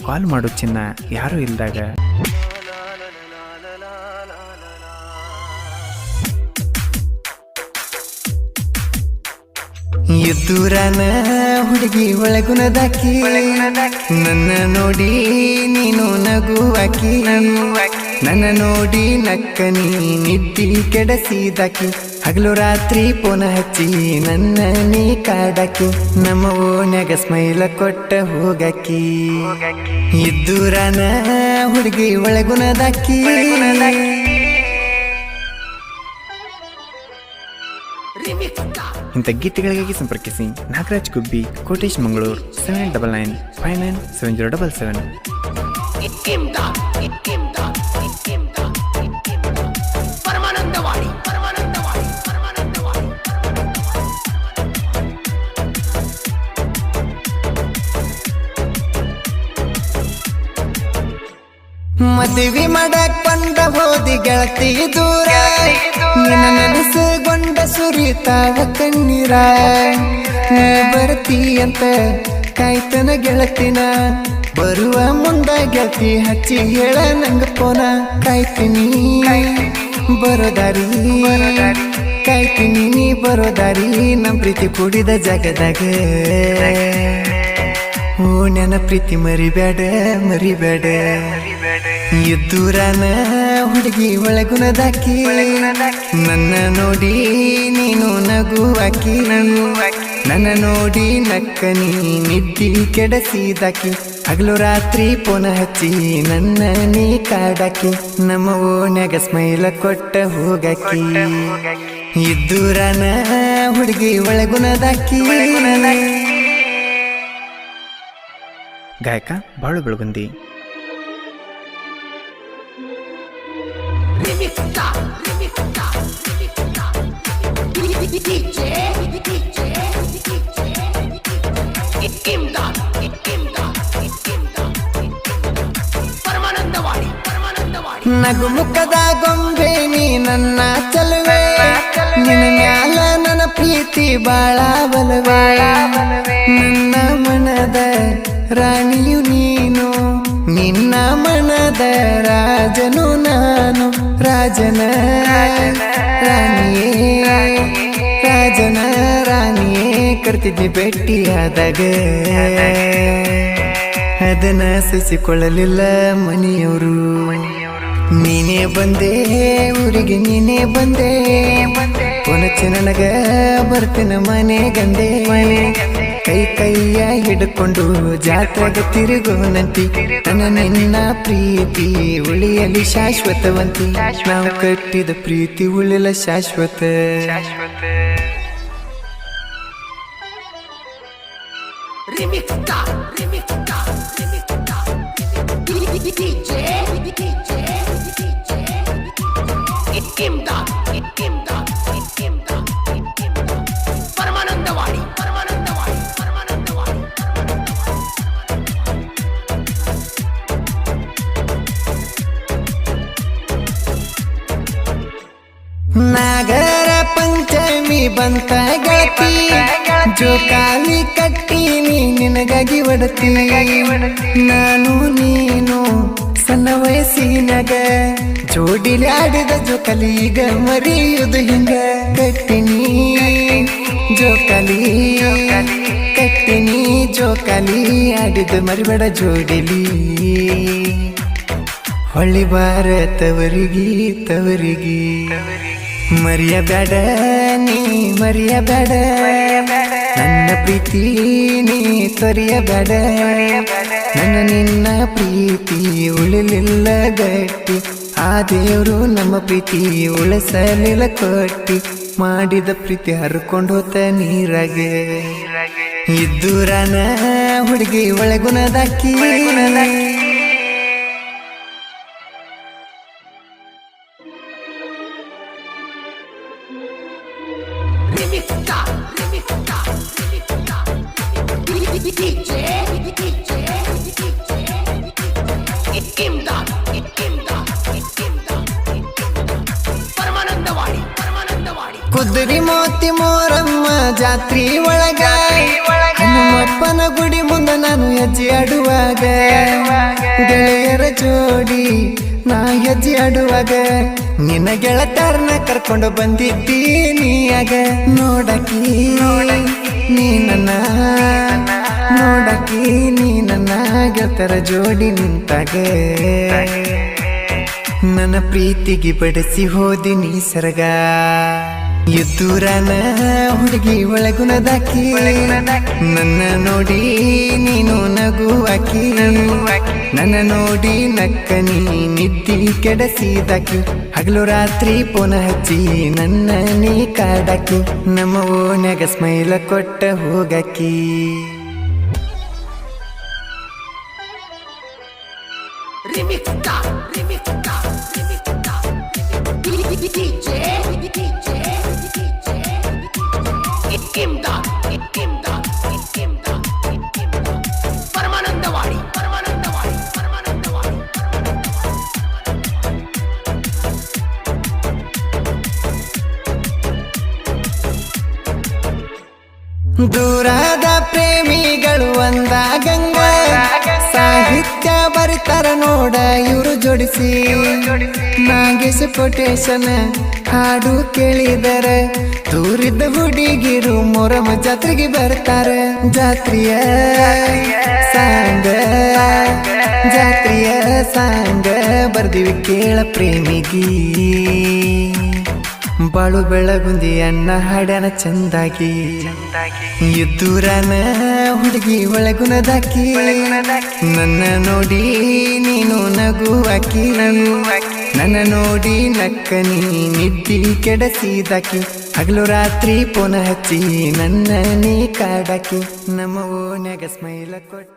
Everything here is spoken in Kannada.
ಕಾಲ್ ಮಾಡು ಚಿನ್ನ ಯಾರೂ ಇಲ್ದಾಗ. ಎದ್ದೂರಾನ ಹುಡುಗಿ ಒಳಗುನದಾಕಿ ನನ್ನ ನೋಡಿ ನೀನು ನಗುವಾಕಿ, ನನ್ನ ನೋಡಿ ನಕ್ಕ ನೀ ನಿದ್ದಿ ಕೆಡಸಿದಾಕಿ, ಹಗಲು ರಾತ್ರಿ ಪೋನ ಹಚ್ಚಿ ನನ್ನ ನೀ ಕಾಡಾಕಿ, ನಮ್ಮ ಓನ್ಯಾಗ ಸ್ಮೈಲ ಕೊಟ್ಟ ಹೋಗಾಕಿ. ಎದ್ದೂರಾನ ಹುಡುಗಿ ಒಳಗುನದಾಕಿ. ಇಂಥ ಗೀತೆಗಳಿಗಾಗಿ ಸಂಪರ್ಕಿಸಿ ನಾಗರಾಜ್ ಗುಬ್ಬಿ, ಕೋಟೇಶ್ ಮಂಗಳೂರು 7995970777. ಮದುವೆ ಮಾಡಕ್ ಬಂದ ಹೋದಿ ಗೆಳತಿ ದೂರ, ನಿನ್ನ ನೆನಸುಗೊಂಡ ಸುರಿತಾವ ಕಣ್ಣೀರ, ನೀ ಬರ್ತಿ ಅಂತ ಕಾಯ್ತನ ಗೆಳತಿನ, ಬರುವ ಮುಂದ ಗೆಳತಿ ಹಚ್ಚಿ ಹೇಳ ನಂಗ ಪೋನ, ಕಾಯ್ತೀನಿ ಬರೋದಾರಿ, ಕಾಯ್ತೀನಿ ನೀ ಬರೋದಾರಿ, ನಮ್ ಪ್ರೀತಿ ಕೂಡಿದ ಜಾಗದಾಗ. ಓ ನನ್ನ ಪ್ರೀತಿ ಮರಿಬೇಡ ಮರಿಬೇಡ. ಎದ್ದೂರಾನ ಹುಡುಗಿ ಒಳಗುನದಾಕಿ ನನ್ನ ನೋಡಿ ನೀನು ನಗುವಾಕಿ, ನನ್ನ ನೋಡಿ ನಕ್ಕ ನೀ ನಿದ್ದಿ ಕೆಡಸಿದಾಕಿ, ಹಗಲು ರಾತ್ರಿ ಪೋನ ಹಚ್ಚಿ ನನ್ನ ನೀ ಕಾಡಾಕಿ, ನಮ್ಮ ಓನ್ಯಾಗ ಸ್ಮೈಲ ಕೊಟ್ಟ ಹೋಗಾಕಿ. ಎದ್ದೂರಾನ ಹುಡುಗಿ ಒಳಗುನದಾಕಿ. ಗಾಯಕ ಬಾಳು ಬೆಳಗುಂದಿ. ನಗು ಮುಖದ ಗೊಂಬೆ ನೀ ನನ್ನ ಚಲುವೆ, ನಿನ್ನ ಮ್ಯಾಲ ನನ್ನ ಪ್ರೀತಿ ಬಾಳ ಬಲವೇ, ನನ್ನ ಮನದ ರಾಣಿಯು ನೀನು, ನಿನ್ನ ಮನದ ರಾಜನು ನಾನು, ರಾಜನ ರಾಣಿಯೇ ರಾಜನ ರಾಣಿಯೇ ಕರ್ತಿದ್ದೆ ಭೇಟಿಯಾದಾಗ, ಅದನ್ನ ಸಹಿಸಿಕೊಳ್ಳಲಿಲ್ಲ ಮನೆಯವರು, ನೀನೇ ಬಂದೆ ಊರಿಗೆ ನೀನೇ ಬಂದೆ, ಪುನಚ್ಚ ನನಗ ಬರ್ತಿನ ಮನೆ ಗಂದೆ, ಕೈ ಕೈಯ ಹಿಡ್ಕೊಂಡು ಜಾತ್ರೆಗೆ ತಿರುಗೋನಂತಿ, ನನ್ನ ನಿನ್ನ ಪ್ರೀತಿ ಉಳಿಯಲಿ ಶಾಶ್ವತವಂತಿ, ನಾವು ಕಟ್ಟಿದ ಪ್ರೀತಿ ಉಳಿಯಲ ಶಾಶ್ವತ. ನಾಗರ ಪಂಚಮಿ ಬಂತ ಗೆಳತಿ, ಜೋಕಾಲಿ ಕಟ್ಟೀನಿ ನಿನಗಾಗಿ ಒಡತಿ, ನಾನು ನೀನು ಸಣ್ಣ ವಯಸ್ಸಿನಾಗ ಜೋಡಿಲಿ ಆಡಿದ ಜೋಕಾಲಿ ಈಗ ಮರೆಯುವುದು ಹಿಂಗ, ಕಟ್ಟಿನಿ ಜೋಕಾಲಿ ಕಟ್ಟಿನಿ ಜೋಕಾಲಿ ಆಡಿದ ಮರಿಬೇಡ ಜೋಡಿಲಿ, ಹೊಳ್ಳಿ ಬಾರ ತವರಿಗಿ ತವರಿಗಿ, ಮರಿಯಬೇಡ ನೀ ಮರಿಯಬೇಡ, ನನ್ನ ಪ್ರೀತಿ ನೀ ತೊರೆಯಬೇಡ, ನನ್ನ ನಿನ್ನ ಪ್ರೀತಿ ಉಳಿಲಿಲ್ಲ ಗಟ್ಟಿ, ಆ ದೇವರು ನಮ್ಮ ಪ್ರೀತಿ ಉಳಿಸಲಿಲ್ಲ ಕೊಟ್ಟಿ, ಮಾಡಿದ ಪ್ರೀತಿ ಹರ್ಕೊಂಡು ಹೋತ ನೀರಾಗೆ. ಇದ್ದೂರಾನ ಹುಡುಗಿ ಒಳಗುನದಾಕಿ. ಕುದುರಿ ಮೋತಿ ಮೋರಮ್ಮ ಜಾತ್ರಿ ಒಳಗ ನಮ್ಮಪ್ಪನ ಗುಡಿ ಮುಂದ ನಾನು ಹೆಜ್ಜೆ ಆಡುವಾಗ ಗೆಳೆಯರ ಜೋಡಿ ನಾ ಹೆಜ್ಜೆ ಆಡುವಾಗ ನಿನ್ನ ಗೆಳತಾರನ ಕರ್ಕೊಂಡು ಬಂದಿದ್ದೀನಿ ಆಗ ನೋಡಕಿ ನೀ ನನ್ನ ನೋಡಕಿ ನೀ ನನ್ನ ಗೆಳತರ ಜೋಡಿ ನಿಂತಾಗ ನನ್ನ ಪ್ರೀತಿಗೆ ಬಡಿಸಿ ಹೋದಿ ನೀ ಸರಗ ಎದ್ದೂರನ ಹುಡುಗಿ ಒಳಗುನದಾಕಿ ನನ್ನ ನೋಡಿ ನೀನು ನಗುವಾಕಿ ನನ್ನ ನೋಡಿ ನಕ್ಕ ನೀ ನಿದ್ದಿ ಕೆಡಸಿದಾಕಿ ಹಗಲು ರಾತ್ರಿ ಪುನಃ ಹಚ್ಚಿ ನನ್ನ ನೀ ಕಾಡಾಕಿ ನಮ್ಮ ಓನ್ಯಾಗ ಸ್ಮೈಲ ಕೊಟ್ಟ ಹೋಗಾಕಿ ಪರಮಾನಂದವಾಡಿ ದೂರದ ಪ್ರೇಮಿಗಳು ಒಂದಾಗಂಗ ಸಾಹಿತ್ಯ ಬರಿತಾರ ನೋಡ ಇವರು ಜೋಡಿಸಿ ನಾಗೇಶ್ ಕೊಟೇಶನ್ ಹಾಡು ಕೇಳಿದರ ದೂರಿದ್ದ ಹುಡುಗಿರು ಮೊರಮ ಜಾತ್ರೆಗೆ ಬರ್ತಾರ ಜಾತ್ರೆಯ ಸಾಂಗ ಬರ್ದಿವಿ ಕೇಳ ಪ್ರೇಮಿಗಿ ಬಾಳು ಬೆಳಗುಂದಿ ಅಣ್ಣ ಹಾಡ್ಯಾನ ಚಂದಾಗಿ ಎದ್ದೂರನ ಹುಡುಗಿ ಒಳಗುನದಾಕಿ ನನ್ನ ನೋಡಿ ನೀನು ನಗುವಾಕಿ ನನ್ನ ನೋಡಿ ನಕ್ಕ ನೀ ನಿದ್ದಿ ಕೆಡಸಿದಾಕಿ ಹಗಲು ರಾತ್ರಿ ಪುನಃ ಹಚ್ಚಿ ನನ್ನ ನೀ ಕಾಡಾಕಿ ನಮ್ಮ ಓನ್ಯಾಗ ಸ್ಮೈಲ ಕೊಟ್ಟ